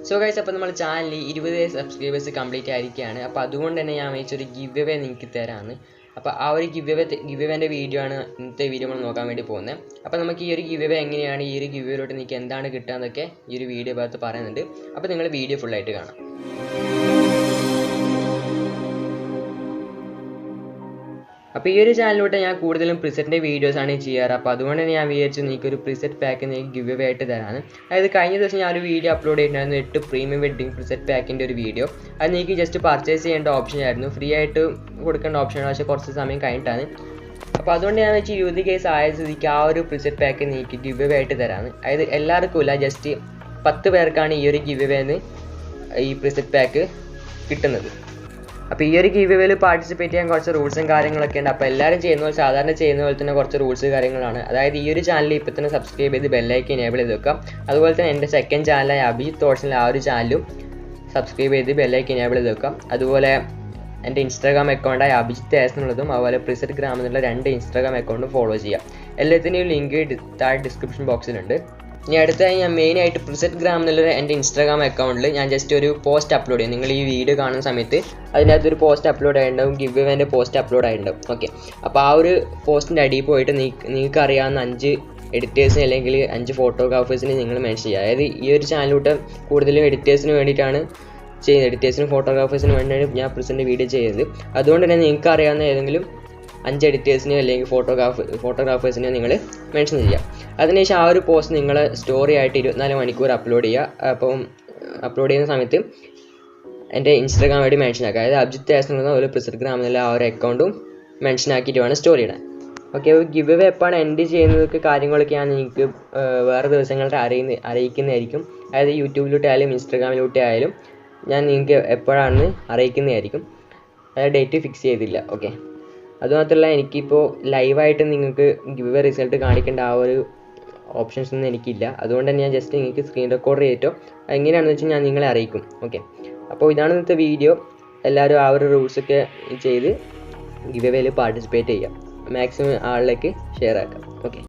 So guys, അപ്പോൾ നമ്മൾ ചാനലിൽ 20 സബ്സ്ക്രൈബേഴ്സ് കംപ്ലീറ്റ് ആയിരിക്കുകയാണ്. അപ്പോൾ അതുകൊണ്ട് തന്നെ ഞാൻ വെച്ചൊരു ഗിവ് അവേ നിങ്ങൾക്ക് തരാമെന്ന്. അപ്പോൾ ആ ഒരു ഗിവ് അവേൻ്റെ വീഡിയോ ആണ് ഇന്നത്തെ വീഡിയോ നമ്മൾ നോക്കാൻ വേണ്ടി പോകുന്നത്. അപ്പോൾ നമുക്ക് ഈ ഒരു ഗിവ് അവേ എങ്ങനെയാണ്, ഈ ഒരു ഗിവ് അവേയിലോട്ട് നിങ്ങൾക്ക് എന്താണ് കിട്ടുക എന്നൊക്കെ ഈ ഒരു വീഡിയോ ഭാഗത്ത് പറയുന്നുണ്ട്. അപ്പോൾ നിങ്ങൾ വീഡിയോ ഫുള്ളായിട്ട് കാണാം. അപ്പോൾ ഈ ഒരു ചാനലിലോട്ട് ഞാൻ കൂടുതലും പ്രിസെറ്റിൻ്റെ വീഡിയോസാണ് ചെയ്യാറ്. അപ്പോൾ അതുകൊണ്ട് തന്നെ ഞാൻ വിചാരിച്ചു എനിക്കൊരു പ്രിസെറ്റ് പാക്ക് നിങ്ങൾക്ക് ഗിവ് അവേ ആയിട്ട് തരാണ്. അതായത് കഴിഞ്ഞ ദിവസം ഞാൻ ഒരു വീഡിയോ അപ്ലോഡ് ചെയ്തിട്ടുണ്ടായിരുന്നു, 8 പ്രീമിയം വെഡ്ഡിംഗ് പ്രിസെറ്റ് പാക്കിൻ്റെ ഒരു വീഡിയോ. അത് നിങ്ങൾക്ക് ജസ്റ്റ് പർച്ചേസ് ചെയ്യേണ്ട ഓപ്ഷൻ ആയിരുന്നു, ഫ്രീ ആയിട്ട് കൊടുക്കേണ്ട ഓപ്ഷനാണ്, പക്ഷേ കുറച്ച് സമയം കഴിഞ്ഞിട്ടാണ്. അപ്പോൾ അതുകൊണ്ട് ഞാൻ വെച്ച് 20 കേസ് ആയ സ്ഥിതിക്ക് ആ ഒരു പ്രിസെറ്റ് പാക്ക് നിങ്ങൾക്ക് ഗിവ് അവേ ആയിട്ട് തരാണ്. അതായത് എല്ലാവർക്കും ഇല്ല, ജസ്റ്റ് 10 പേർക്കാണ് ഈ ഒരു ഗിവ് അവേന്ന് ഈ പ്രിസെറ്റ് പാക്ക് കിട്ടുന്നത്. അപ്പോൾ ഈ ഒരു ഗിവ് അവേയിൽ പാർട്ടിസിപ്പേറ്റ് ചെയ്യാൻ കുറച്ച് റൂൾസും കാര്യങ്ങളൊക്കെ ഉണ്ട്. അപ്പോൾ എല്ലാവരും ചെയ്യുന്ന പോലെ, സാധാരണ ചെയ്യുന്ന പോലെ തന്നെ കുറച്ച് റൂൾസ് കാര്യങ്ങളാണ്. അതായത് ഈ ഒരു ചാനൽ ഇപ്പോൾ തന്നെ സബ്സ്ക്രൈബ് ചെയ്ത് ബെല്ലൈക്കൻ എനേബിൾ ചെയ്ത് വെക്കാം. അതുപോലെ തന്നെ എൻ്റെ സെക്കൻഡ് ചാനലായ അഭിജിത്ത് തോട്ട്സിലെ ആ ഒരു ചാനലും സബ്സ്ക്രൈബ് ചെയ്ത് ബെല്ലൈക്കൻ എനേബിൾ ചെയ്ത് വെക്കാം. അതുപോലെ എൻ്റെ ഇൻസ്റ്റാഗ്രാം അക്കൗണ്ടായ അഭിജിത്ത് എസ് എന്നുള്ളതും അതുപോലെ പ്രിസെറ്റ് ഗ്രാം എന്നുള്ള 2 ഇൻസ്റ്റാഗ്രാം അക്കൗണ്ടും ഫോളോ ചെയ്യാം. എല്ലാത്തിൻ്റെയും ലിങ്ക് താഴെ ഡിസ്ക്രിപ്ഷൻ ബോക്സിലുണ്ട്. ഇനി അടുത്തായി ഞാൻ മെയിനായിട്ട് പ്രിസെറ്റ് ഗ്രാം എന്നുള്ള എൻ്റെ ഇൻസ്റ്റാഗ്രാം അക്കൗണ്ടിൽ ഞാൻ ജസ്റ്റ് ഒരു പോസ്റ്റ് അപ്ലോഡ് ചെയ്യും. നിങ്ങൾ ഈ വീഡിയോ കാണുന്ന സമയത്ത് അതിനകത്തൊരു പോസ്റ്റ് അപ്ലോഡ് ആയിട്ടുണ്ടാവും, ഗിവ് അവേൻ്റെ പോസ്റ്റ് അപ്ലോഡ് ആയിട്ടുണ്ടാവും. ഓക്കെ, അപ്പോൾ ആ ഒരു പോസ്റ്റിൻ്റെ അടിയിൽ പോയിട്ട് നിങ്ങൾക്ക് അറിയാവുന്ന 5 എഡിറ്റേഴ്സിന് അല്ലെങ്കിൽ 5 ഫോട്ടോഗ്രാഫേഴ്സിന് നിങ്ങൾ മെൻഷൻ ചെയ്യുക. അതായത് ഈ ഒരു ചാനലിലോട്ട് കൂടുതലും എഡിറ്റേഴ്സിന് വേണ്ടിയിട്ടാണ് ചെയ്യുന്നത്, എഡിറ്റേഴ്സിനും ഫോട്ടോഗ്രാഫേഴ്സിനും വേണ്ടിയാണ് ഞാൻ പ്രിസെൻ്റ് വീഡിയോ ചെയ്യുന്നത്. അതുകൊണ്ട് തന്നെ നിങ്ങൾക്ക് അറിയാവുന്ന ഏതെങ്കിലും 5 എഡിറ്റേഴ്സിനെയോ അല്ലെങ്കിൽ ഫോട്ടോഗ്രാഫേഴ്സിനെയോ നിങ്ങൾ മെൻഷൻ ചെയ്യുക. അതിനുശേഷം ആ ഒരു പോസ്റ്റ് നിങ്ങൾ സ്റ്റോറി ആയിട്ട് 24 മണിക്കൂർ അപ്ലോഡ് ചെയ്യുക. അപ്പം അപ്ലോഡ് ചെയ്യുന്ന സമയത്ത് എൻ്റെ ഇൻസ്റ്റാഗ്രാം ഐ ഡി മെൻഷൻ ആക്കുക. അതായത് അഭിജിത്ത് എസ് എന്ന ഒരു പ്രിസെറ്റ് ഗ്രാം എന്നുള്ള ആ ഒരു അക്കൗണ്ടും മെൻഷൻ ആക്കിയിട്ട് വേണം സ്റ്റോറി ഇടാൻ. ഓക്കെ, അപ്പോൾ ഗിവ് അവേ എപ്പോഴാണ് എൻഡ് ചെയ്യുന്നതൊക്കെ കാര്യങ്ങളൊക്കെ ഞാൻ നിങ്ങൾക്ക് വേറെ ദിവസങ്ങളുടെ അറിയിക്കുന്നതായിരിക്കും. അതായത് യൂട്യൂബിലോട്ടായാലും ഇൻസ്റ്റാഗ്രാമിലോട്ടായാലും ഞാൻ നിങ്ങൾക്ക് എപ്പോഴാണെന്ന് അറിയിക്കുന്നതായിരിക്കും. അതായത് ഡേറ്റ് ഫിക്സ് ചെയ്തില്ല. ഓക്കെ, അതുമാത്രമല്ല എനിക്കിപ്പോൾ ലൈവായിട്ട് നിങ്ങൾക്ക് ഗിവ് അവേ റിസൾട്ട് കാണിക്കേണ്ട ആ ഒരു ഓപ്ഷൻസ് ഒന്നും എനിക്കില്ല. അതുകൊണ്ട് തന്നെ ഞാൻ ജസ്റ്റ് നിങ്ങൾക്ക് സ്ക്രീൻ റെക്കോർഡ് ചെയ്തിട്ടോ എങ്ങനെയാണെന്ന് വെച്ചാൽ ഞാൻ നിങ്ങളെ അറിയിക്കും. ഓക്കെ, അപ്പോൾ ഇതാണ് ഇന്നത്തെ വീഡിയോ. എല്ലാവരും ആ ഒരു റൂൾസൊക്കെ ചെയ്ത് ഗിവ് അവേയിൽ പാർട്ടിസിപ്പേറ്റ് ചെയ്യാം, മാക്സിമം ആളിലേക്ക് ഷെയർ ആക്കാം. ഓക്കെ.